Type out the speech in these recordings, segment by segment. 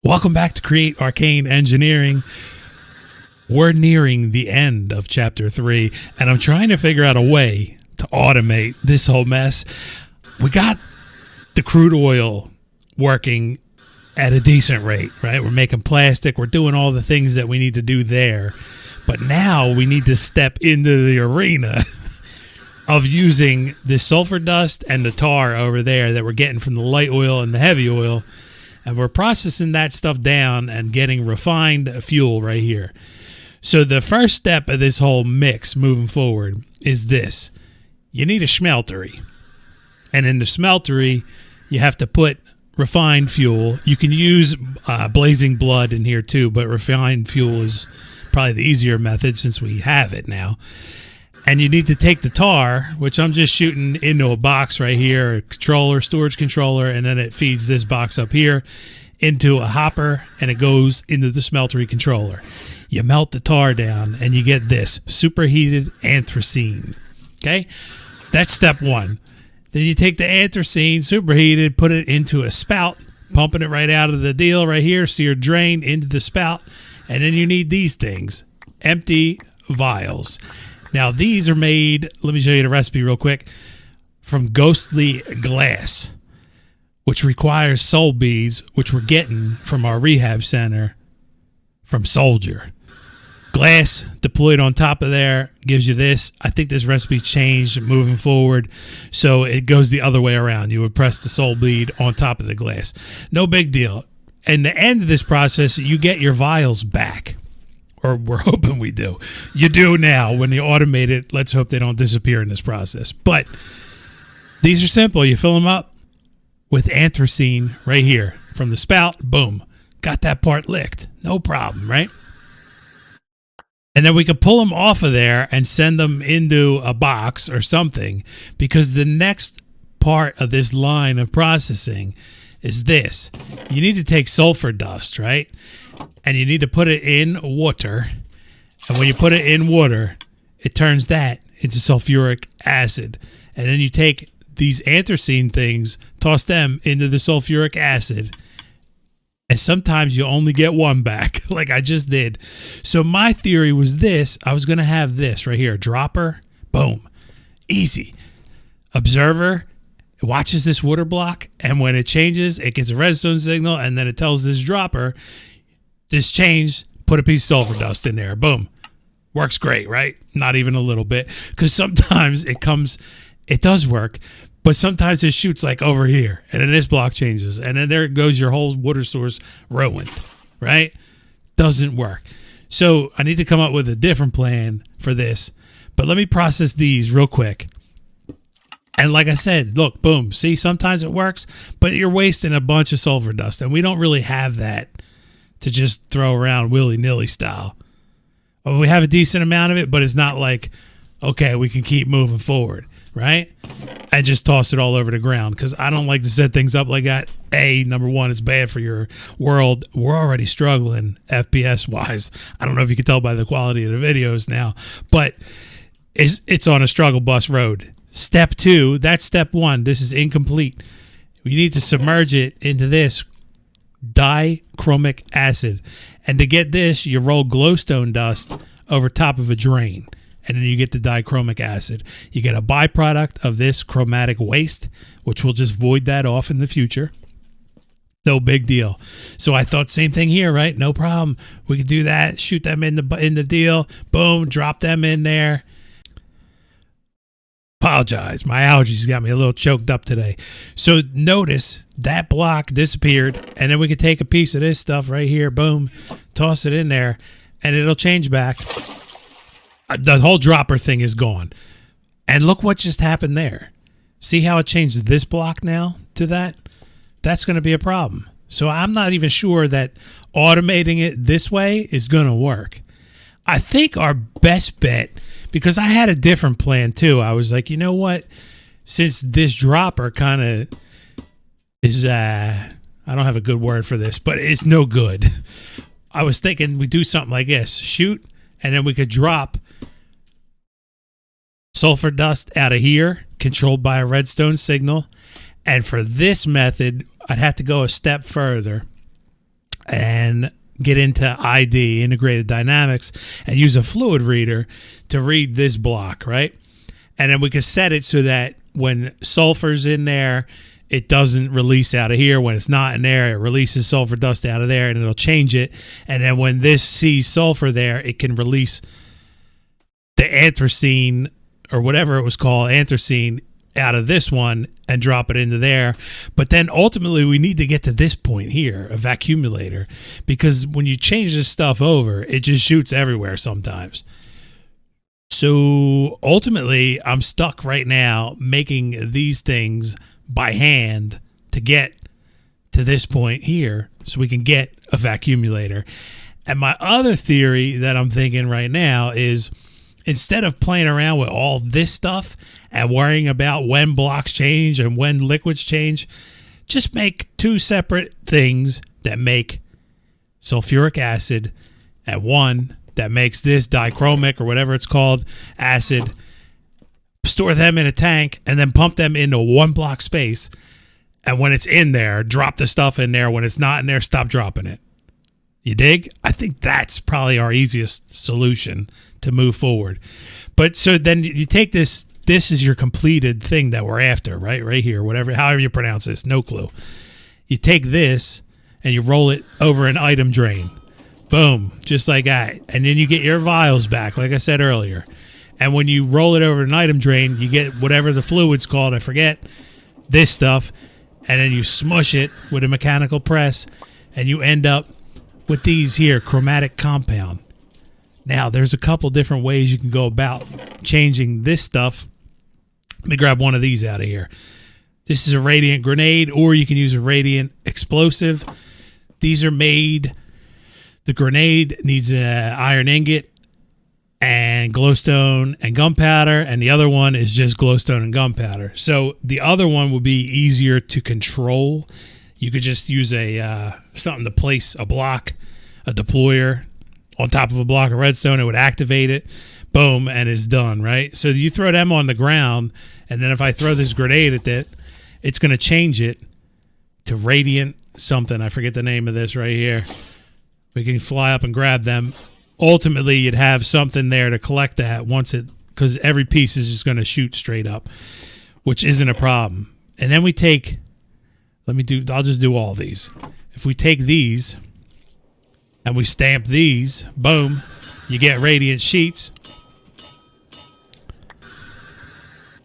Welcome back to Create Arcane Engineering. We're nearing the end of Chapter 3, and I'm trying to figure out a way to automate this whole mess. We got the crude oil working at a decent rate, right? We're making plastic. We're doing all the things that we need to do there. But now we need to step into the arena of using the sulfur dust and the tar over there that we're getting from the light oil and the heavy oil. And we're processing that stuff down and getting refined fuel right here. So the first step of this whole mix moving forward is this. You need a smeltery. And in the smeltery, you have to put refined fuel. You can use blazing blood in here too, but refined fuel is probably the easier method since we have it now. And you need to take the tar, which I'm just shooting into a box right here, a controller, storage controller, and then it feeds this box up here into a hopper, and it goes into the smeltery controller. You melt the tar down, and you get this superheated anthracene. Okay? That's step one. Then you take the anthracene, superheated, put it into a spout, pumping it right out of the deal right here, sear drain into the spout, and then you need these things, empty vials. Now, these are made, let me show you the recipe real quick, from ghostly glass, which requires soul beads, which we're getting from our rehab center from Soldier. Glass deployed on top of there gives you this. I think this recipe changed moving forward, so it goes the other way around. You would press the soul bead on top of the glass. No big deal. In the end of this process, you get your vials back. Or we're hoping we do. You do now when you automate it. Let's hope they don't disappear in this process. But these are simple. You fill them up with anthracene right here. From the spout, boom. Got that part licked. No problem, right? And then we can pull them off of there and send them into a box or something, because the next part of this line of processing is this. You need to take sulfur dust, right? And you need to put it in water. And when you put it in water, it turns that into sulfuric acid. And then you take these anthracene things, toss them into the sulfuric acid. And sometimes you only get one back, like I just did. So my theory was this. I was going to have this right here. Dropper, boom. Easy. Observer, it watches this water block. And when it changes, it gets a redstone signal. And then it tells this dropper, this changed, put a piece of sulfur dust in there. Boom. Works great, right? Not even a little bit. Because sometimes it does work, but sometimes it shoots like over here. And then this block changes. And then there goes your whole water source ruined, right? Doesn't work. So I need to come up with a different plan for this. But let me process these real quick. And like I said, look, boom. See, sometimes it works, but you're wasting a bunch of sulfur dust. And we don't really have that to just throw around willy-nilly style. Well, we have a decent amount of it, but it's not like, okay, we can keep moving forward, right? And just toss it all over the ground, because I don't like to set things up like that. Number one, it's bad for your world. We're already struggling FPS-wise. I don't know if you can tell by the quality of the videos now, but it's on a struggle bus road. Step two, that's step one. This is incomplete. We need to submerge it into this dichromic acid, and to get this, you roll glowstone dust over top of a drain, and then you get the dichromic acid. You get a byproduct of this chromatic waste, which will just void that off in the future. No big deal. So I thought same thing here, right? No problem. We could do that. Shoot them in the deal. Boom. Drop them in there. Apologize. My allergies got me a little choked up today. So notice that block disappeared, and then we could take a piece of this stuff right here, boom, toss it in there, and it'll change back. The whole dropper thing is gone. And look what just happened there. See how it changed this block now to that? That's going to be a problem. So I'm not even sure that automating it this way is going to work. I think our best bet, because I had a different plan too. I was like, you know what? Since this dropper kind of is, I don't have a good word for this, but it's no good. I was thinking we do something like this. Shoot, and then we could drop sulfur dust out of here, controlled by a redstone signal. And for this method, I'd have to go a step further. and get into ID, integrated dynamics, and use a fluid reader to read this block, right? And then we can set it so that when sulfur's in there, it doesn't release out of here. When it's not in there, it releases sulfur dust out of there, and it'll change it. And then when this sees sulfur there, it can release the anthracene, or whatever it was called, anthracene, out of this one and drop it into there. But then ultimately we need to get to this point here, a vacuumulator, because when you change this stuff over, it just shoots everywhere sometimes. So ultimately I'm stuck right now making these things by hand to get to this point here so we can get a vacuumulator. And my other theory that I'm thinking right now is, instead of playing around with all this stuff and worrying about when blocks change and when liquids change, just make two separate things that make sulfuric acid and one that makes this dichromic or whatever it's called acid. Store them in a tank and then pump them into one block space. And when it's in there, drop the stuff in there. When it's not in there, stop dropping it. You dig? I think that's probably our easiest solution to move forward. But so then you take this is your completed thing that we're after, right? Right here, whatever, however you pronounce this, no clue. You take this and you roll it over an item drain. Boom, just like that. And then you get your vials back, like I said earlier. And when you roll it over an item drain, you get whatever the fluid's called, I forget, this stuff. And then you smush it with a mechanical press and you end up with these here, chromatic compound. Now, there's a couple different ways you can go about changing this stuff. Let me grab one of these out of here. This is a radiant grenade, or you can use a radiant explosive. These are made, the grenade needs an iron ingot and glowstone and gunpowder, and the other one is just glowstone and gunpowder. So the other one would be easier to control. You could just use a something to place a block, a deployer on top of a block of redstone. It would activate it, boom, and it's done, right? So you throw them on the ground, and then if I throw this grenade at it, it's going to change it to radiant something. I forget the name of this right here. We can fly up and grab them. Ultimately, you'd have something there to collect that once it, because every piece is just going to shoot straight up, which isn't a problem. And then we take, I'll just do all these. If we take these and we stamp these, boom, you get radiant sheets.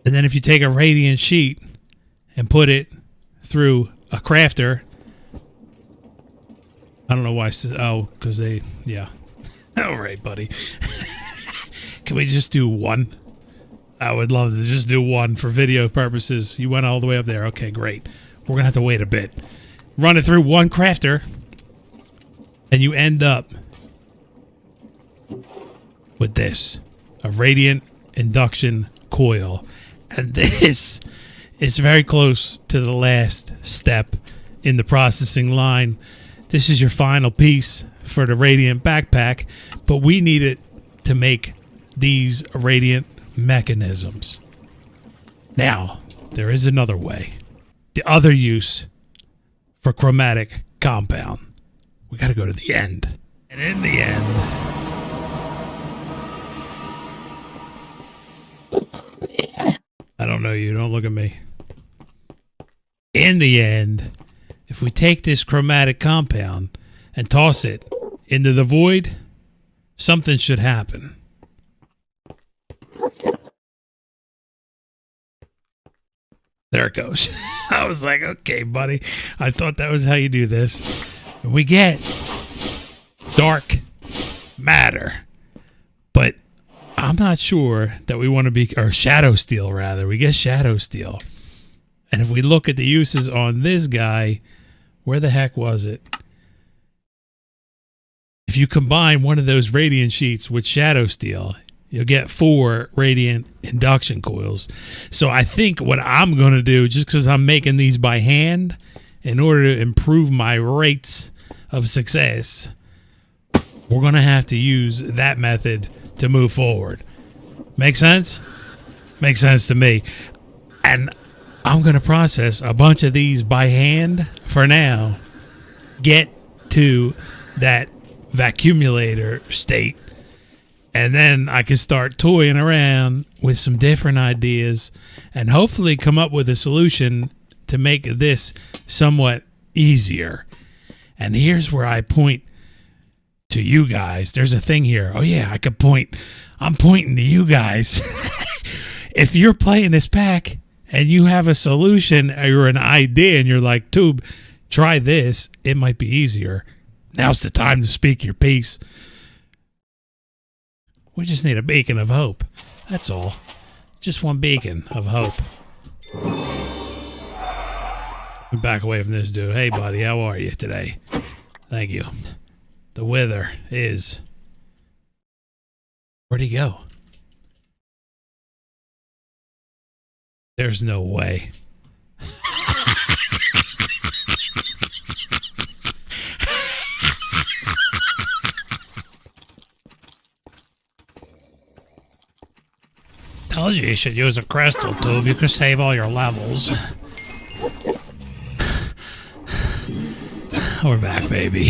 And then if you take a radiant sheet and put it through a crafter, I don't know why, because they, yeah. All right, buddy. Can we just do one? I would love to just do one for video purposes. You went all the way up there. Okay, great. We're going to have to wait a bit. Run it through one crafter, and you end up with this, a radiant induction coil. And this is very close to the last step in the processing line. This is your final piece for the radiant backpack, but we need it to make these radiant mechanisms. Now, there is another way. The other use for chromatic compound. We got to go to the end. And in the end, I don't know you. Don't look at me. In the end, if we take this chromatic compound and toss it into the void, something should happen. There it goes. I was like, okay, buddy. I thought that was how you do this. We get dark matter, but I'm not sure that we want to be, or shadow steel rather. We get shadow steel. And if we look at the uses on this guy, where the heck was it? If you combine one of those radiant sheets with shadow steel, you'll get 4 radiant induction coils. So I think what I'm going to do, just because I'm making these by hand, in order to improve my rates of success, we're going to have to use that method to move forward. Make sense? Makes sense to me. And I'm going to process a bunch of these by hand for now. Get to that vacuumulator state. And then I can start toying around with some different ideas and hopefully come up with a solution to make this somewhat easier. And here's where I point to you guys. There's a thing here. Oh yeah, I could point. I'm pointing to you guys. If you're playing this pack and you have a solution or an idea and you're like, Tube, try this, it might be easier. Now's the time to speak your piece. We just need a beacon of hope. That's all. Just one beacon of hope. We back away from this dude. Hey, buddy, how are you today? Thank you. The wither is... Where'd he go? There's no way. Told you should use a crystal tube. You could save all your levels. We're back, baby.